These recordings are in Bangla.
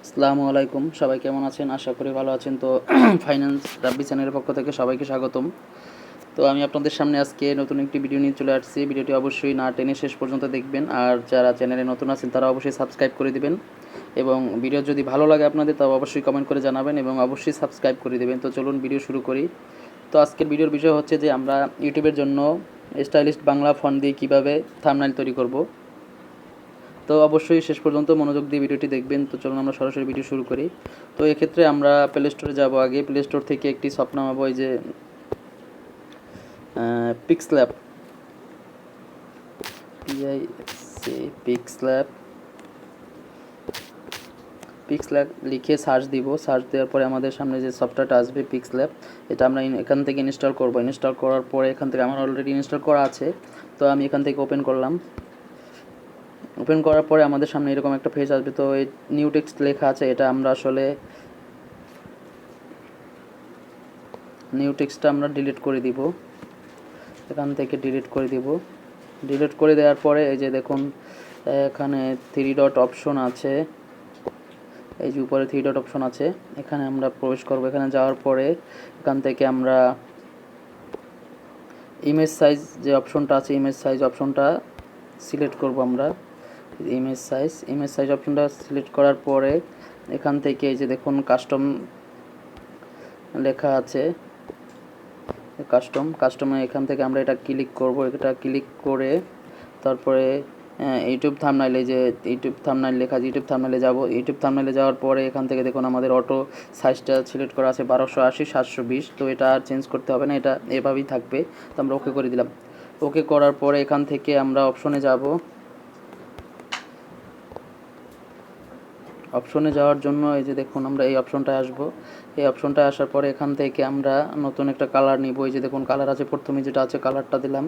আসসালামু আলাইকুম, সবাই কেমন আছেন? আশা করি ভালো আছেন। তো ফাইন্যান্স রাব্বি চ্যানেলের পক্ষ থেকে সবাইকে স্বাগতম। তো আমি আপনাদের সামনে আজকে নতুন একটি ভিডিও নিয়ে চলে আসছি। ভিডিওটি অবশ্যই না টেনে শেষ পর্যন্ত দেখবেন, আর যারা চ্যানেলে নতুন আছেন তারা অবশ্যই সাবস্ক্রাইব করে দিবেন, এবং ভিডিও যদি ভালো লাগে আপনাদের তবে অবশ্যই কমেন্ট করে জানাবেন এবং অবশ্যই সাবস্ক্রাইব করে দেবেন। তো চলুন ভিডিও শুরু করি। তো আজকের ভিডিওর বিষয় হচ্ছে যে আমরা ইউটিউবের জন্য স্টাইলিস্ট বাংলা ফন্ট দিয়ে কীভাবে থাম্বনেইল তৈরি করব। তো অবশ্যই শেষ পর্যন্ত মনোযোগ দিয়ে ভিডিওটি দেখবেন। তো চলুন আমরা সরাসরি ভিডিও শুরু করি। তো এক্ষেত্রে আমরা প্লে স্টোরে যাব। আগে প্লে স্টোর থেকে একটি সফট নামাবো, এই যে পিক্সল্যাব, পিক্সল্যাব পিক্সল্যাব লিখে সার্চ দিব। সার্চ দেওয়ার পরে আমাদের সামনে যে সফটওয়্যারটা আসবে পিক্সল্যাব, এটা আমরা এখান থেকে ইনস্টল করব। ইনস্টল করার পরে এখান থেকে আমার অলরেডি ইনস্টল করা আছে, তো আমি এখান থেকে ওপেন করলাম। ওপেন করার পরে আমাদের সামনে এরকম একটা পেজ আসবে। তো এই নিউ টেক্সট লেখা আছে, এটা আমরা আসলে নিউ টেক্সটটা আমরা ডিলিট করে দিব। এখান থেকে ডিলিট করে দিব। ডিলিট করে দেওয়ার পরে এই যে দেখুন এখানে থ্রি ডট অপশন আছে, এই যে উপরে থ্রি ডট অপশন আছে, এখানে আমরা প্রবেশ করব। এখানে যাওয়ার পরে এখান থেকে আমরা ইমেজ সাইজ যে অপশনটা আছে, ইমেজ সাইজ অপশনটা সিলেক্ট করব। আমরা ইমেজ সাইজ অপশনটা সিলেক্ট করার পরে এখান থেকে এই যে দেখুন কাস্টম লেখা আছে, কাস্টমে এখান থেকে আমরা এটা ক্লিক করব। এটা ক্লিক করে তারপরে ইউটিউব থাম্বনেইল, এই যে ইউটিউব থাম্বনেইল লেখা আছে, ইউটিউব থাম্বনেইলে যাব। ইউটিউব থাম্বনেইলে যাওয়ার পরে এখান থেকে দেখুন আমাদের অটো সাইজটা সিলেক্ট করা আছে 1280x720। তো এটা আর চেঞ্জ করতে হবে না, এটা এভাবেই থাকবে। তো আমরা ওকে করে দিলাম। ওকে করার পরে এখান থেকে আমরা অপশনে যাব। অপশনে যাওয়ার জন্য এই যে দেখুন আমরা এই অপশনটায় আসব। এই অপশনটায় আসার পরে এখান থেকে আমরা নতুন একটা কালার নিব। এই যে দেখুন কালার আছে, প্রথমে যেটা আছে কালারটা দিলাম।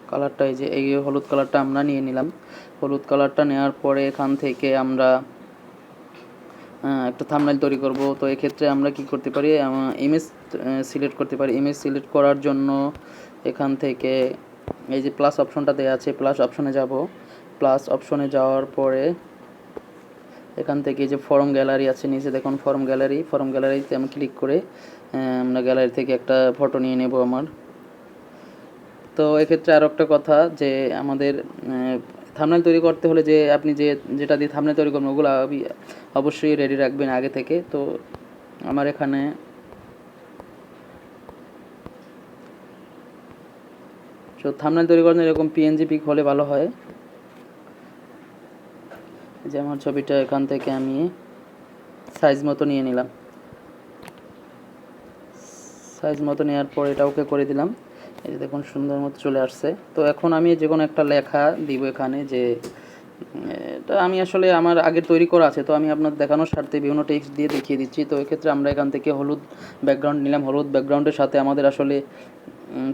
কালারটা এই যে এই হলুদ কালারটা আমরা নিয়ে নিলাম। হলুদ কালারটা নেওয়ার পরে এখান থেকে আমরা একটা থাম্বনেইল তৈরি করব। তো এক্ষেত্রে আমরা কি করতে পারি, ইমেজ সিলেক্ট করতে পারি। ইমেজ সিলেক্ট করার জন্য এখান থেকে এই যে প্লাস অপশনটা দেওয়া আছে, প্লাস অপশনে যাব। প্লাস অপশনে যাওয়ার পরে এখান থেকে যে ফর্ম গ্যালারি আছে নিচে দেখুন ফর্ম গ্যালারিতে আমি ক্লিক করে আমরা গ্যালারি থেকে একটা ফটো নিয়ে নেব আমার। তো এক্ষেত্রে আরও একটা কথা যে আমাদের থাম্বনেইল তৈরি করতে হলে যে আপনি যেটা দিয়ে থাম্বনেইল তৈরি করবেন ওগুলো অবশ্যই রেডি রাখবেন আগে থেকে। তো আমার এখানে থাম্বনেইল তৈরি করার এরকম পিএনজি পিক হলে ভালো হয়। যে আমার ছবিটা এখান থেকে আমি সাইজ মতো নিয়ে নিলাম। সাইজ মতো নেওয়ার পর এটা ওকে করে দিলাম। এই যে দেখুন সুন্দর মতো চলে আসছে। তো এখন আমি যে কোনো একটা লেখা দিব এখানে, যে এটা আমি আসলে আমার আগের তৈরি করা আছে, তো আমি আপনাদের দেখানোর স্বার্থে বিভিন্ন টেক্সট দিয়ে দেখিয়ে দিচ্ছি। তো এক্ষেত্রে আমরা এখান থেকে হলুদ ব্যাকগ্রাউন্ড নিলাম। হলুদ ব্যাকগ্রাউন্ডের সাথে আমাদের আসলে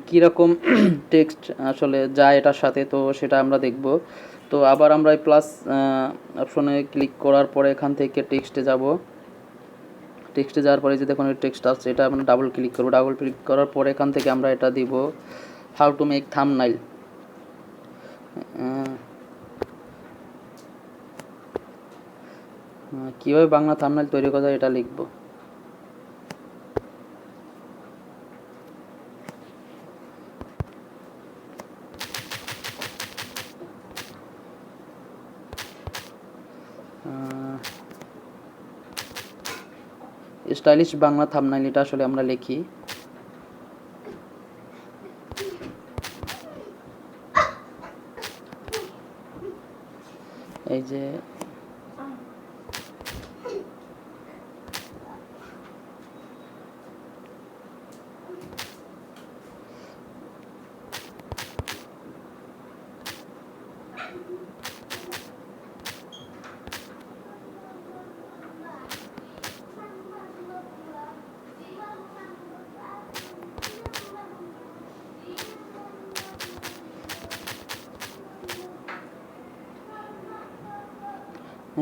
কীরকম টেক্সট আসলে যায় এটার সাথে, তো সেটা আমরা দেখব। তো আবার আমরা এই প্লাস অপশনে ক্লিক করার পরে এখান থেকে টেক্সটে যাব। টেক্সটে যাওয়ার পরে যে দেখুন টেক্সট আসছে, এটা আমরা ডাবল ক্লিক করব। ডাবল ক্লিক করার পরে এখান থেকে আমরা এটা দিব হাউ টু মেক থাম্বনেইল। কীভাবে বাংলা থাম্বনেইল তৈরি করা যায় এটা লিখব। স্টাইলিশ বাংলা থাম্বনেইল, এটা আসলে আমরা লিখি। এই যে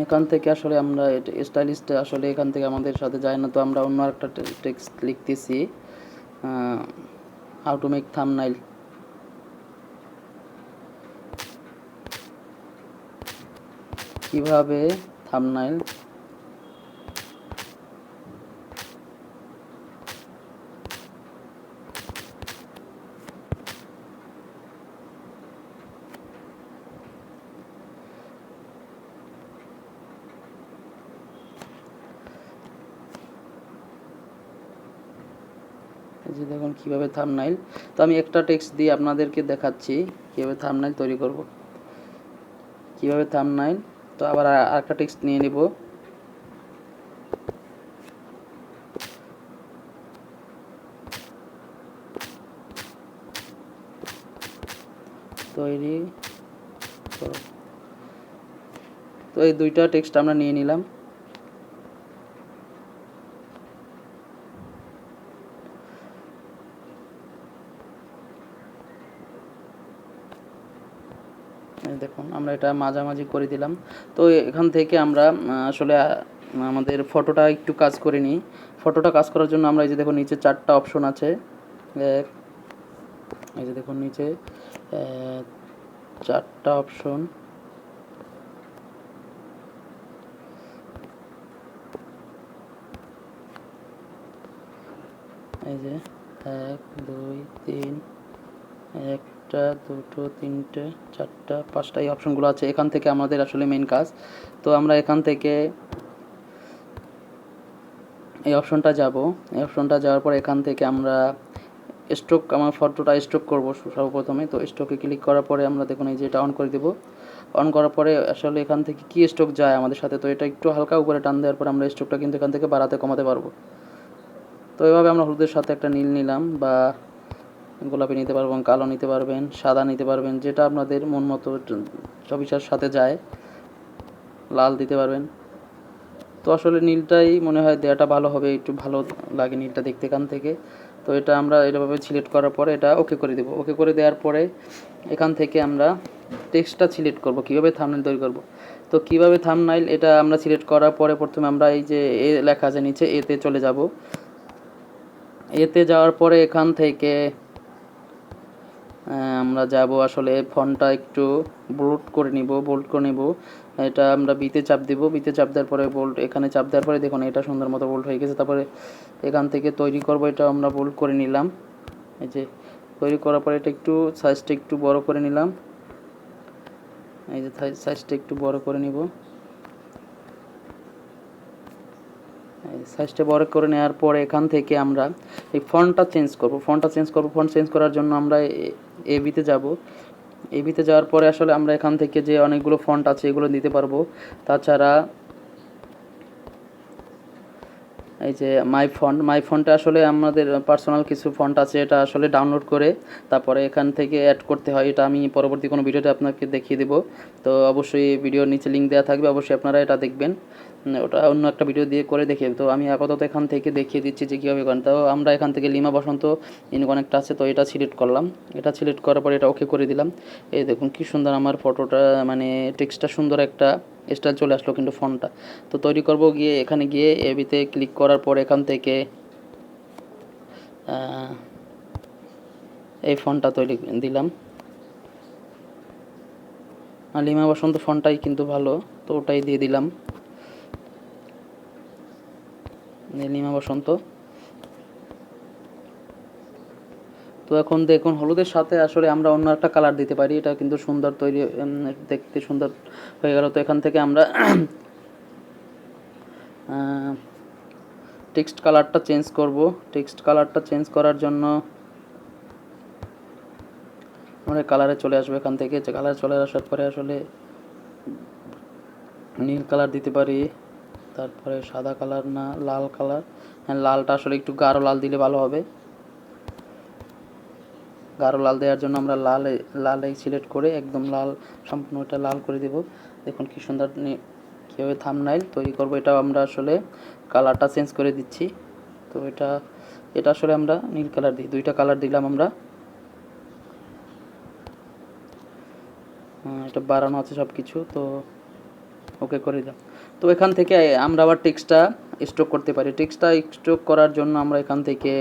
এখান থেকে আসলে আমরা স্টাইলিস্টে আসলে এখান থেকে আমাদের সাথে যায় না, তো আমরা অন্য একটা টেক্সট লিখতেছি হাউ টু মেক থাম্বনেইল। কিভাবে থাম্বনেইল এই যে দেখুন কীভাবে থাম্বনেইল, তো আমি একটা টেক্সট দিয়ে আপনাদেরকে দেখাচ্ছি কীভাবে থাম্বনেইল তৈরি করব, কীভাবে থাম্বনেইল। তো আবার আরেকটা টেক্সট নিয়ে নিব, তৈরি করব। তো এই দুইটা টেক্সট আমরা নিয়ে নিলাম। দেখুন আমরা এটা মাঝামাঝি করে দিলাম। তো এখান থেকে আমরা আসলে আমাদের ফটোটা একটু কাজ করে নিই। ফটোটা কাজ করার জন্য আমরা এই যে দেখুন নিচে 4টা অপশন আছে, এই যে দেখুন নিচে 4টা অপশন, এই যে 1 2 3 একটা দুটো তিনটে চারটা পাঁচটা এই অপশনগুলো আছে। এখান থেকে আমাদের আসলে মেন কাজ। তো আমরা এখান থেকে এই অপশনটা যাব, এই অপশনটা যাওয়ার পর এখান থেকে আমরা স্ট্রোক, আমার ফটোটা স্ট্রোক করব সর্বপ্রথমে। তো স্ট্রোকে ক্লিক করার পরে আমরা দেখুন এই যে এটা অন করে দেব। অন করার পরে আসলে এখান থেকে কি স্ট্রোক যায় আমাদের সাথে, তো এটা একটু হালকা উপরে টান দেওয়ার পর আমরা স্ট্রোকটা কিন্তু এখান থেকে বাড়াতে কমাতে পারবো। তো এভাবে আমরা হলুদের সাথে একটা নীল নিলাম, বা গোলাপি নিতে পারবেন, কালো নিতে পারবেন, সাদা নিতে পারবেন, যেটা আপনাদের মন মতো ছবিটার সাথে যায়, লাল দিতে পারবেন। তো আসলে নীলটাই মনে হয় দেওয়াটা ভালো হবে, একটু ভালো লাগে নীলটা দেখতে এখান থেকে। তো এটা আমরা এভাবে সিলেক্ট করার পরে এটা ওকে করে দেব। ওকে করে দেওয়ার পরে এখান থেকে আমরা টেক্সটটা সিলেক্ট করব, কীভাবে থাম্বনেইল তৈরি করব। তো কীভাবে থাম্বনেইল এটা আমরা সিলেক্ট করার পরে প্রথমে আমরা এই যে এ লেখা আছে নিচে, এতে চলে যাব। এতে যাওয়ার পরে এখান থেকে আমরা যাব আসলে ফন্টটা একটু বোল্ড করে নিব। এটা আমরা বিতে চাপ দেব, বিতে চাপ দেওয়ার পরে বোল্ড, এখানে চাপ দেওয়ার পরে দেখুন এটা সুন্দর মতো বোল্ড হয়ে গেছে। তারপরে এখান থেকে তৈরি করব, এটা আমরা বোল্ড করে নিলাম। এই যে তৈরি করার পরে এটা একটু সাইজটা একটু বড় করে নিলাম, এই যে সাইজটা একটু বড় করে নিব। সাইজটা বড় করে নেওয়ার পরে এখান থেকে আমরা এই ফন্টটা চেঞ্জ করব। ফন্ট চেঞ্জ করার জন্য আমরা এবিতে যাব। এবিতে যাওয়ার পরে আসলে আমরা এখান থেকে যে অনেকগুলো ফন্ট আছে এগুলো দিতে পারবো। তাছাড়া এই যে মাই ফন্টে আসলে আমাদের পার্সোনাল কিছু ফন্ট আছে, এটা আসলে ডাউনলোড করে তারপরে এখান থেকে অ্যাড করতে হয়। এটা আমি পরবর্তী কোনো ভিডিওতে আপনাকে দেখিয়ে দেবো। তো অবশ্যই ভিডিওর নিচে লিঙ্ক দেওয়া থাকবে, অবশ্যই আপনারা এটা দেখবেন। ওটা অন্য একটা ভিডিও দিয়ে করে দেখিয়ে, তো আমি আপাতত এখান থেকে দেখিয়ে দিচ্ছি যে কীভাবে করেন। তো আমরা এখান থেকে লিমা বসন্ত ইনকনেক্ট আছে, তো এটা সিলেক্ট করলাম। এটা সিলেক্ট করার পরে এটা ওকে করে দিলাম। এই দেখুন কি সুন্দর আমার ফটোটা, মানে টেক্সটটা সুন্দর একটা স্টাইল চলে আসলো, কিন্তু ফন্টটা তো তৈরি করব গিয়ে এখানে গিয়ে এবিতে ক্লিক করার পর এখান থেকে এই ফন্টটা তৈরি দিলাম। আর লিমা বসন্ত ফন্টটাই কিন্তু ভালো, তো ওটাই দিয়ে দিলাম, লিমা বসন্ত। তো এখন দেখুন হলুদের সাথে আসলে আমরা অন্য একটা কালার দিতে পারি, এটা কিন্তু সুন্দর তৈরি, দেখতে সুন্দর হয়ে গেল। তো এখান থেকে আমরা টেক্সট কালারটা চেঞ্জ করব। টেক্সট কালারটা চেঞ্জ করার জন্য আমরা কালারে চলে আসবো। এখান থেকে কালার চলে আসার পরে আসলে নীল কালার দিতে পারি, তারপরে সাদা কালার না লাল কালার, হ্যাঁ লালটা আসলে একটু গাঢ় লাল দিলে ভালো হবে। গাঢ় লাল দেওয়ার জন্য আমরা লাল সিলেক্ট করে একদম লাল, সম্পূর্ণ এটা লাল করে দেব। দেখুন কি সুন্দর কীভাবে থাম্বনেইল তৈরি করব। এটা আমরা আসলে কালারটা চেঞ্জ করে দিচ্ছি। তো এটা আসলে আমরা নীল কালার দিই, দুইটা কালার দিলাম আমরা। এটা বাড়ানো আছে সব কিছু, তো ওকে করে দিলাম। তো এখান থেকে আমরা আবার টেক্সটটা স্ট্রোক করতে পারি। টেক্সটটা স্ট্রোক করার জন্য আমরা এখান থেকে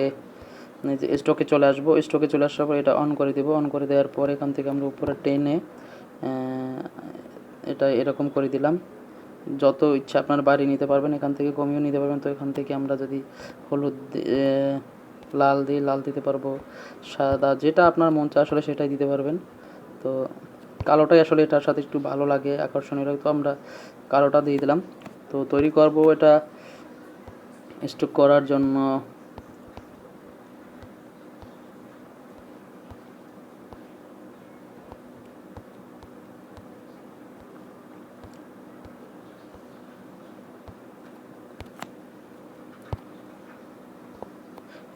যে স্ট্রোকে চলে আসবো। স্ট্রোকে চলে আসার পর এটা অন করে দেবো। অন করে দেওয়ার পর এখান থেকে আমরা উপরে টেনে এটা এরকম করে দিলাম। যত ইচ্ছা আপনার বাড়ি নিতে পারবেন, এখান থেকে কমিয়েও নিতে পারবেন। তো এখান থেকে আমরা যদি হলুদ লাল দিই, লাল দিতে পারবো, সাদা, যেটা আপনার মন চায় আসলে সেটাই দিতে পারবেন। তো কালোটাই আসলে এটার সাথে একটু ভালো লাগে, আকর্ষণীয় লাগে, তো আমরা কালোটা দিয়ে দিলাম। তো তৈরি করব এটা স্টক করার জন্য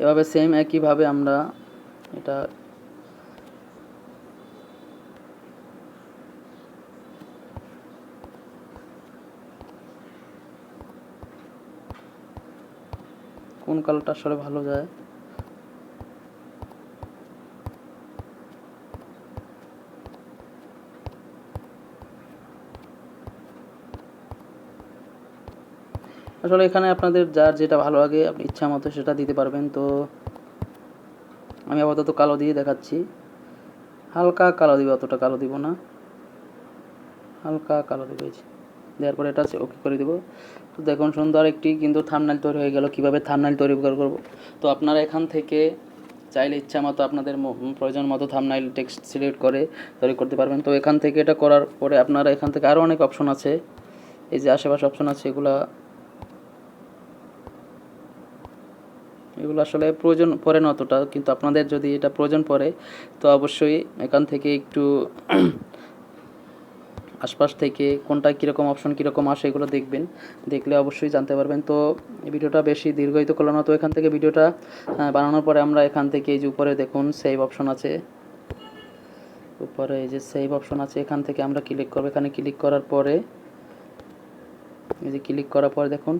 এভাবে সেম একইভাবে আমরা এটা কোন কালারটা আসলে ভালো যায়, আসলে এখানে আপনাদের যার যেটা ভালো লাগে আপনি ইচ্ছা মতো সেটা দিতে পারবেন। তো আমি আপাতত কালো দিয়ে দেখাচ্ছি, হালকা কালো দিব, অতটা কালো দিব না, হালকা কালো দিব। দেওয়ার পরে এটা ওকে করে দেবো। তো দেখুন সুন্দর একটি কিন্তু থাম্বনেল তৈরি হয়ে গেল। কীভাবে থাম্বনেল তৈরি করব, তো আপনারা এখান থেকে চাইলে ইচ্ছা মতো আপনাদের প্রয়োজন মতো থাম্বনেল টেক্সট সিলেক্ট করে তৈরি করতে পারবেন। তো এখান থেকে এটা করার পরে আপনারা এখান থেকে আরও অনেক অপশন আছে, এই যে আশেপাশে অপশন আছে, এগুলো আসলে প্রয়োজন পড়ে না অতটা, কিন্তু আপনাদের যদি এটা প্রয়োজন পড়ে তো অবশ্যই এখান থেকে একটু আশপাশ থেকে কোনটা কীরকম অপশন কীরকম আসে এগুলো দেখবেন, দেখলে অবশ্যই জানতে পারবেন। তো এই ভিডিওটা বেশি দীর্ঘায়িত করলাম না। তো এখান থেকে ভিডিওটা বানানোর পরে আমরা এখান থেকে এই যে উপরে দেখুন সেভ অপশন আছে, উপরে এই যে সেভ অপশন আছে, এখান থেকে আমরা ক্লিক করব। এখানে ক্লিক করার পরে এই যে ক্লিক করার পরে দেখুন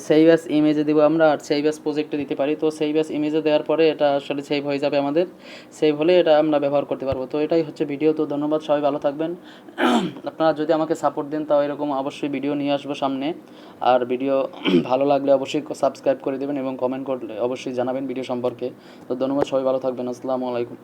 সেভ অ্যাজ ইমেজে দেবো আমরা, আর সেভ অ্যাজ প্রজেক্টে দিতে পারি। তো সেভ অ্যাজ ইমেজে দেওয়ার পরে এটা আসলে সেভ হয়ে যাবে আমাদের, সেভ হলে এটা আমরা ব্যবহার করতে পারবো। তো এটাই হচ্ছে ভিডিও। তো ধন্যবাদ, সবাই ভালো থাকবেন। আপনারা যদি আমাকে সাপোর্ট দেন তাও এরকম অবশ্যই ভিডিও নিয়ে আসবো সামনে। আর ভিডিও ভালো লাগলে অবশ্যই সাবস্ক্রাইব করে দেবেন এবং কমেন্ট করলে অবশ্যই জানাবেন ভিডিও সম্পর্কে। তো ধন্যবাদ, সবাই ভালো থাকবেন। আসসালামু আলাইকুম।